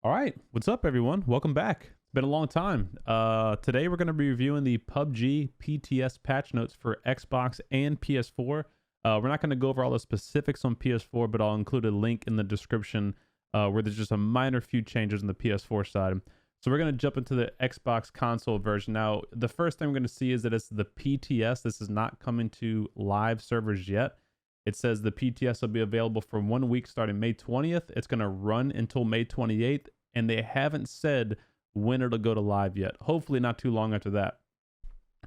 All right, what's up, everyone? Welcome back. It's been a long time. Today we're going to be reviewing the PUBG PTS patch notes for Xbox and PS4. We're not going to go over all the specifics on PS4, but I'll include a link in the description where there's just a minor few changes on the PS4 side. So we're going to jump into the Xbox console version. Now, the first thing we're going to see is that it's the PTS. This is not coming to live servers yet. It says the PTS will be available for 1 week starting May 20th. It's going to run until May 28th, and they haven't said when it'll go to live yet. Hopefully not too long after that.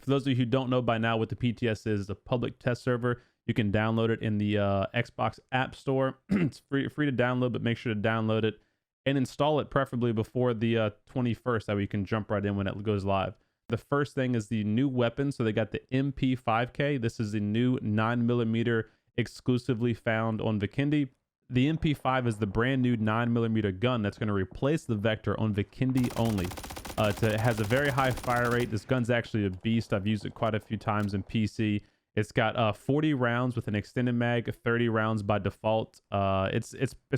For those of you who don't know by now what the PTS is, it's a public test server. You can download it in the Xbox App Store. It's free to download, but make sure to download it and install it preferably before the 21st. That way you can jump right in when it goes live. The first thing is the new weapon. So they got the MP5K. This is the new 9mm exclusively found on Vikendi. The MP5 is the brand new 9mm gun that's going to replace the Vector on Vikendi only. It has a very high fire rate. This gun's actually a beast. I've used it quite a few times in PC. It's got 40 rounds with an extended mag, 30 rounds by default. It's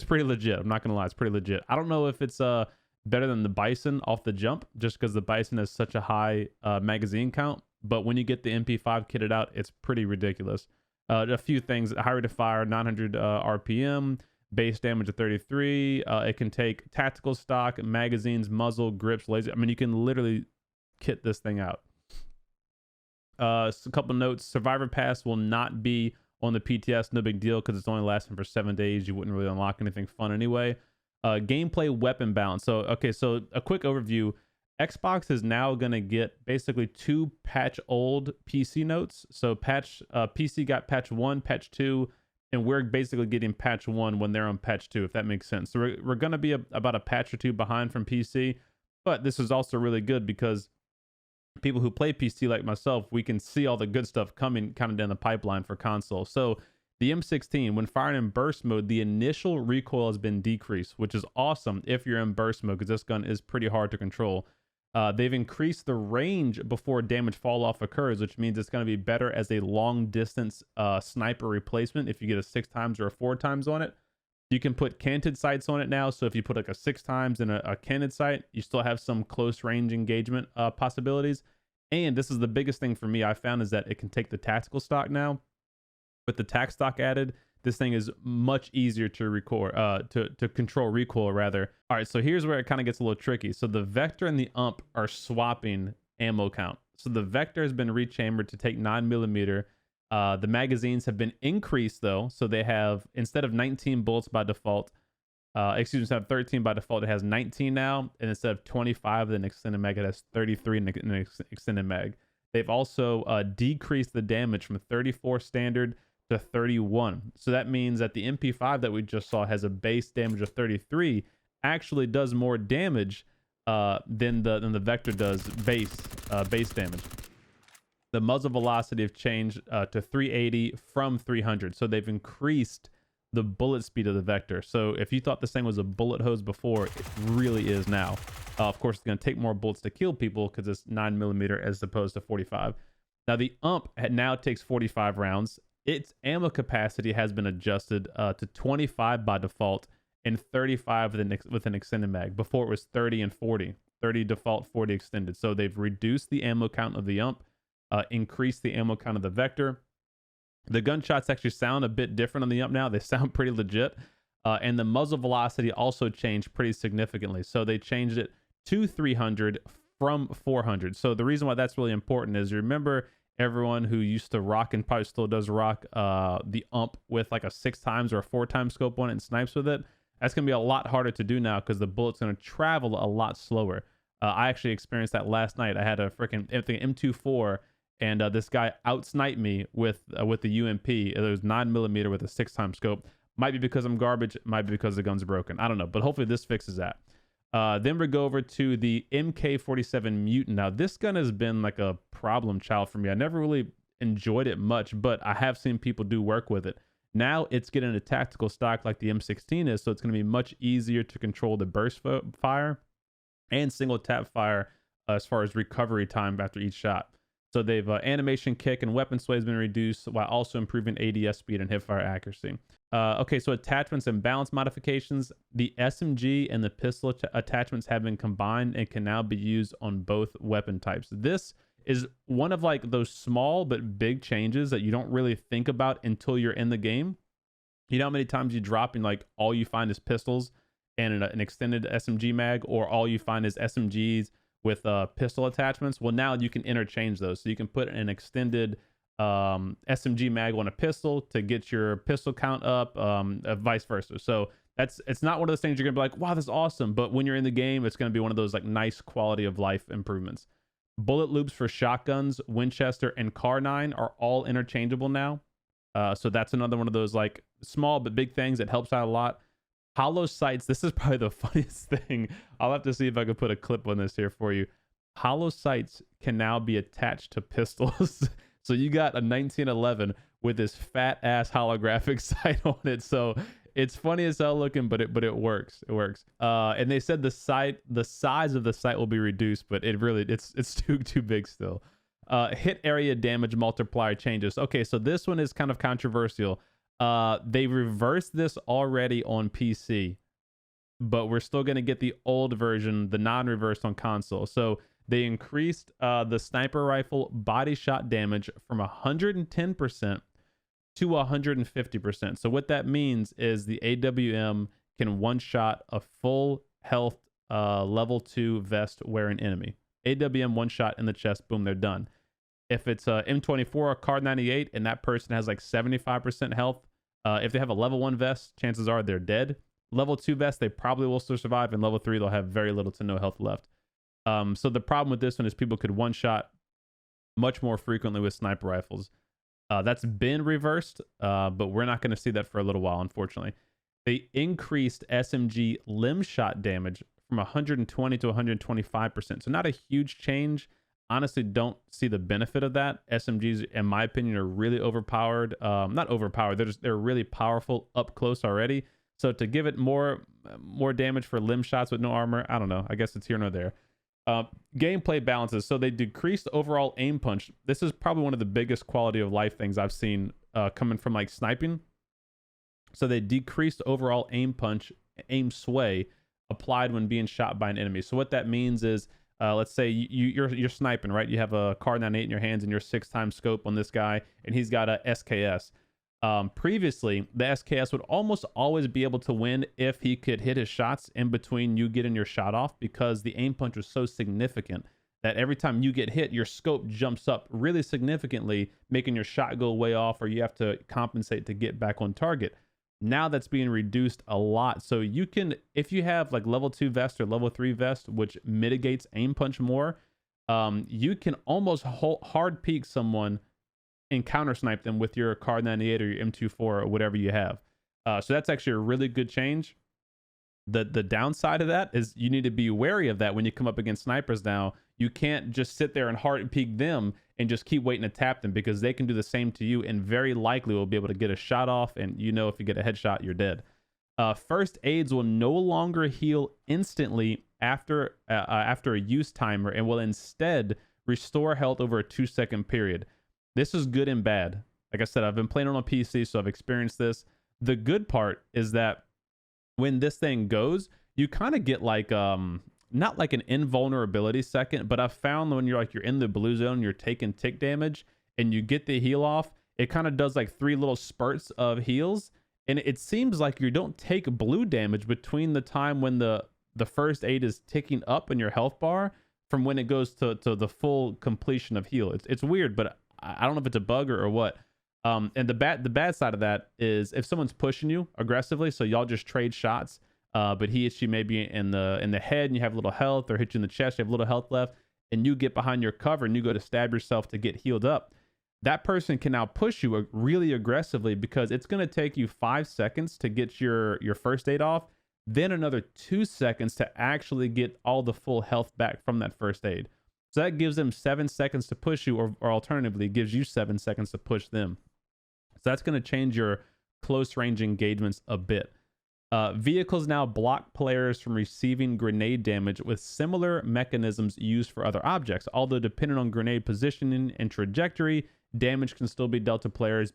pretty legit. I'm not gonna lie, it's pretty legit. I don't know if it's better than the Bison off the jump, just because the Bison has such a high magazine count. But when you get the MP5 kitted out, it's pretty ridiculous. A few things: high rate of fire, 900 RPM, base damage of 33. It can take tactical stock, magazines, muzzle, grips, laser. I mean, you can literally kit this thing out. A couple notes: Survivor Pass will not be on the PTS. No big deal because it's only lasting for 7 days. You wouldn't really unlock anything fun anyway. Gameplay weapon balance. So so a quick overview. Xbox is now going to get basically 2 patch old PC notes. So PC got patch 1, patch 2, and we're basically getting patch 1 when they're on patch 2, if that makes sense. So we're going to be about a patch or 2 behind from PC, but this is also really good because people who play PC like myself, we can see all the good stuff coming kind of down the pipeline for console. So the M16, when firing in burst mode, the initial recoil has been decreased, which is awesome if you're in burst mode because this gun is pretty hard to control. They've increased the range before damage fall off occurs, which means it's going to be better as a long distance sniper replacement. If you get a 6x or a 4x on it, you can put canted sights on it now. So if you put like a 6x and a canted sight, you still have some close range engagement possibilities. And this is the biggest thing for me I found, is that it can take the tactical stock now. With the tac stock added, this thing is much easier to record, to control recoil rather. All right, so here's where it kind of gets a little tricky. So the Vector and the UMP are swapping ammo count. So the Vector has been rechambered to take 9mm. The magazines have been increased though. So they have, instead of 19 bullets by default, instead of 13 by default, it has 19 now. And instead of 25 in extended mag, it has 33 in an extended mag. They've also decreased the damage from 34 standard to 31. So that means that the MP5 that we just saw has a base damage of 33, actually does more damage than the Vector does base damage. The muzzle velocity have changed to 380 from 300. So they've increased the bullet speed of the Vector. So if you thought this thing was a bullet hose before, it really is now. Of course, it's going to take more bullets to kill people because it's 9mm as opposed to 45. Now the UMP now takes 45 rounds. Its ammo capacity has been adjusted to 25 by default and 35 with an extended mag. Before it was 30 and 40. 30 default, 40 extended. So they've reduced the ammo count of the UMP, increased the ammo count of the Vector. The gunshots actually sound a bit different on the UMP now. They sound pretty legit. And the muzzle velocity also changed pretty significantly. So they changed it to 300 from 400. So the reason why that's really important is, you remember everyone who used to rock and probably still does rock the UMP with like a 6x or a 4x scope on it and snipes with it. That's going to be a lot harder to do now because the bullet's going to travel a lot slower. I actually experienced that last night. I had a freaking M24 and this guy outsniped me with the UMP. It was 9mm with a 6x scope. Might be because I'm garbage, might be because the gun's broken. I don't know, but hopefully this fixes that. Then we go over to the MK47 Mutant. Now, this gun has been like a problem child for me. I never really enjoyed it much, but I have seen people do work with it. Now it's getting a tactical stock like the M16 is, so it's going to be much easier to control the burst fire and single tap fire as far as recovery time after each shot. So they've animation kick and weapon sway has been reduced while also improving ADS speed and hipfire accuracy. Okay, so attachments and balance modifications. The SMG and the pistol attachments have been combined and can now be used on both weapon types. This is one of like those small but big changes that you don't really think about until you're in the game. You know how many times you drop and like all you find is pistols and an extended SMG mag, or all you find is SMGs with pistol attachments? Well, now you can interchange those. So you can put an extended SMG mag on a pistol to get your pistol count up, vice versa. So it's not one of those things you're gonna be like, wow, this is awesome. But when you're in the game, it's gonna be one of those like nice quality of life improvements. Bullet loops for shotguns, Winchester, and Car9 are all interchangeable now. So that's another one of those like small but big things that helps out a lot. Hollow sights. This is probably the funniest thing. I'll have to see if I can put a clip on this here for you. Hollow sights can now be attached to pistols. So you got a 1911 with this fat ass holographic sight on it. So it's funny as hell looking, but it works. It works. And they said the size of the sight will be reduced, but it's too big still. Hit area damage multiplier changes. Okay, so this one is kind of controversial. They reversed this already on PC, but we're still going to get the old version, the non-reversed on console. So they increased the sniper rifle body shot damage from 110% to 150%. So what that means is the AWM can one-shot a full health level 2 vest wearing enemy. AWM one-shot in the chest, boom, they're done. If it's a M24 or Kar98 and that person has like 75% health, if they have a level 1 vest, chances are they're dead. Level 2 vest, they probably will still survive, and level 3, they'll have very little to no health left. So the problem with this one is people could one-shot much more frequently with sniper rifles. That's been reversed, but we're not going to see that for a little while, unfortunately. They increased SMG limb shot damage from 120 to 125%. So not a huge change. Honestly, don't see the benefit of that. SMGs, in my opinion, are really overpowered. Not overpowered. They're really powerful up close already. So to give it more damage for limb shots with no armor, I don't know. I guess it's here nor there. Gameplay balances. So they decreased overall aim punch. This is probably one of the biggest quality of life things I've seen coming from like sniping. So they decreased overall aim punch, aim sway applied when being shot by an enemy. So what that means is, let's say you're sniping, right? You have a Kar98 in your hands and your 6x scope on this guy, and he's got a SKS. Previously, the SKS would almost always be able to win if he could hit his shots in between you getting your shot off, because the aim punch was so significant that every time you get hit, your scope jumps up really significantly, making your shot go way off, or you have to compensate to get back on target. Now that's being reduced a lot. So you can, if you have like level 2 vest or level 3 vest, which mitigates aim punch more, you can almost hard peek someone and counter snipe them with your Kar98 or your M24 or whatever you have. So that's actually a really good change. The downside of that is you need to be wary of that when you come up against snipers now. You can't just sit there and hard peek them and just keep waiting to tap them, because they can do the same to you and very likely will be able to get a shot off, and you know if you get a headshot, you're dead. First aids will no longer heal instantly after a use timer, and will instead restore health over a 2-second period. This is good and bad. Like I said, I've been playing on a PC, so I've experienced this. The good part is that when this thing goes, you kind of get like not like an invulnerability second, but I've found when you're in the blue zone, you're taking tick damage and you get the heal off, it kind of does like 3 little spurts of heals, and it seems like you don't take blue damage between the time when the first aid is ticking up in your health bar from when it goes to the full completion of heal. It's weird, but I don't know if it's a bug or what. And the bad side of that is if someone's pushing you aggressively, so y'all just trade shots, but he hits you maybe in the head and you have a little health, or hit you in the chest, you have a little health left, and you get behind your cover and you go to stab yourself to get healed up. That person can now push you really aggressively, because it's going to take you 5 seconds to get your first aid off, then another 2 seconds to actually get all the full health back from that first aid. So that gives them 7 seconds to push you, or alternatively gives you 7 seconds to push them. So that's going to change your close range engagements a bit. Vehicles now block players from receiving grenade damage with similar mechanisms used for other objects, although depending on grenade positioning and trajectory, damage can still be dealt to players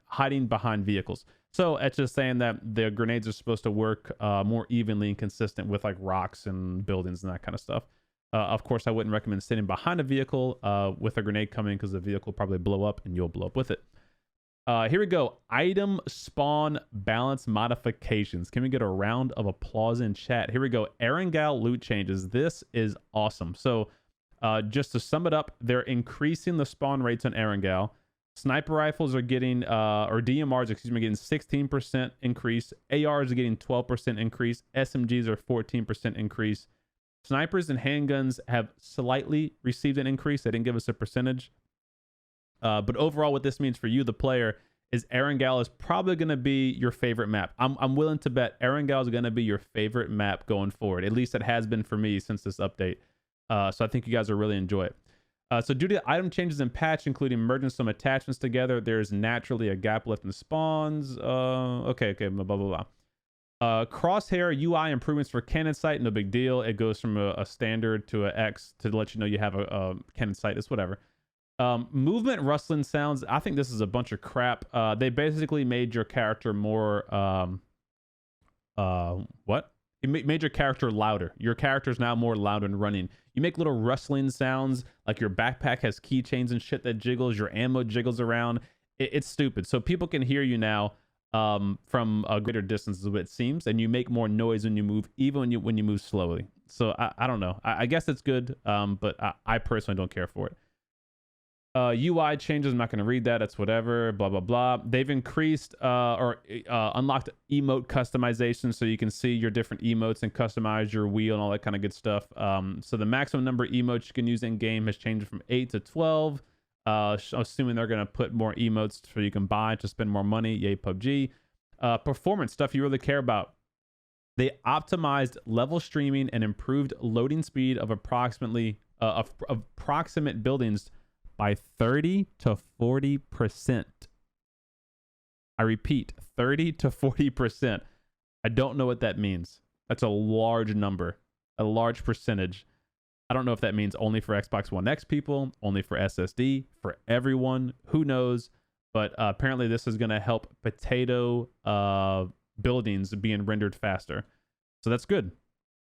hiding behind vehicles. So it's just saying that the grenades are supposed to work more evenly and consistent with like rocks and buildings and that kind of stuff. Of course, I wouldn't recommend sitting behind a vehicle with a grenade coming, because the vehicle will probably blow up and you'll blow up with it. Here we go. Item spawn balance modifications. Can we get a round of applause in chat? Here we go. Erangel loot changes. This is awesome. So just to sum it up, they're increasing the spawn rates on Erangel. Sniper rifles are getting, or DMRs, excuse me, getting 16% increase. ARs are getting 12% increase. SMGs are 14% increase. Snipers and handguns have slightly received an increase. They didn't give us a percentage. But overall, what this means for you, the player, is Erangel is probably going to be your favorite map. I'm willing to bet Erangel is going to be your favorite map going forward. At least it has been for me since this update. So I think you guys will really enjoy it. So due to item changes in patch, including merging some attachments together, there's naturally a gap left in spawns. Okay, blah, blah, blah. Crosshair UI improvements for cannon sight, no big deal. It goes from a standard to a X to let you know you have a cannon sight. It's whatever. Movement rustling sounds. I think this is a bunch of crap. They basically made your character more what? It made your character louder. Your character's now more loud and running. You make little rustling sounds, like your backpack has keychains and shit that jiggles, your ammo jiggles around. It's stupid. So people can hear you now from a greater distance is what it seems, and you make more noise when you move, even when you move slowly. So I don't know. I guess it's good, but I personally don't care for it. UI changes, I'm not going to read that. That's whatever, blah, blah, blah. They've increased or unlocked emote customization, so you can see your different emotes and customize your wheel and all that kind of good stuff. So the maximum number of emotes you can use in game has changed from 8 to 12. Assuming they're going to put more emotes so you can buy to spend more money. Yay, PUBG. Performance, stuff you really care about. They optimized level streaming and improved loading speed of approximate buildings by 30 to 40%. I repeat, 30 to 40%. I don't know what that means. That's a large number, a large percentage. I don't know if that means only for Xbox One X people, only for SSD, for everyone. Who knows? But apparently this is going to help potato buildings being rendered faster. So that's good.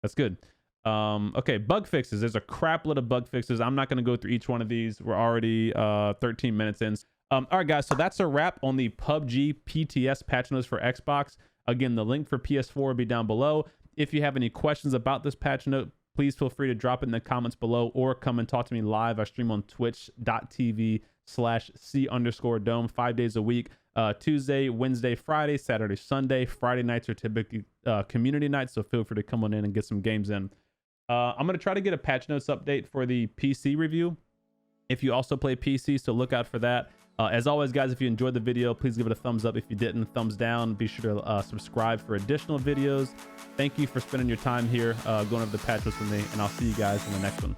That's good. Okay, bug fixes. There's a crap load of bug fixes. I'm not going to go through each one of these. We're already 13 minutes in. All right, guys, so that's a wrap on the PUBG PTS patch notes for Xbox. Again, the link for PS4 will be down below. If you have any questions about this patch note, please feel free to drop it in the comments below or come and talk to me live. I stream on twitch.tv/C_dome 5 days a week. Tuesday, Wednesday, Friday, Saturday, Sunday. Friday nights are typically community nights, so feel free to come on in and get some games in. I'm going to try to get a patch notes update for the PC review. If you also play PC, so look out for that. As always, guys, if you enjoyed the video, please give it a thumbs up. If you didn't, thumbs down. Be sure to subscribe for additional videos. Thank you for spending your time here going over the patch notes with me, and I'll see you guys in the next one.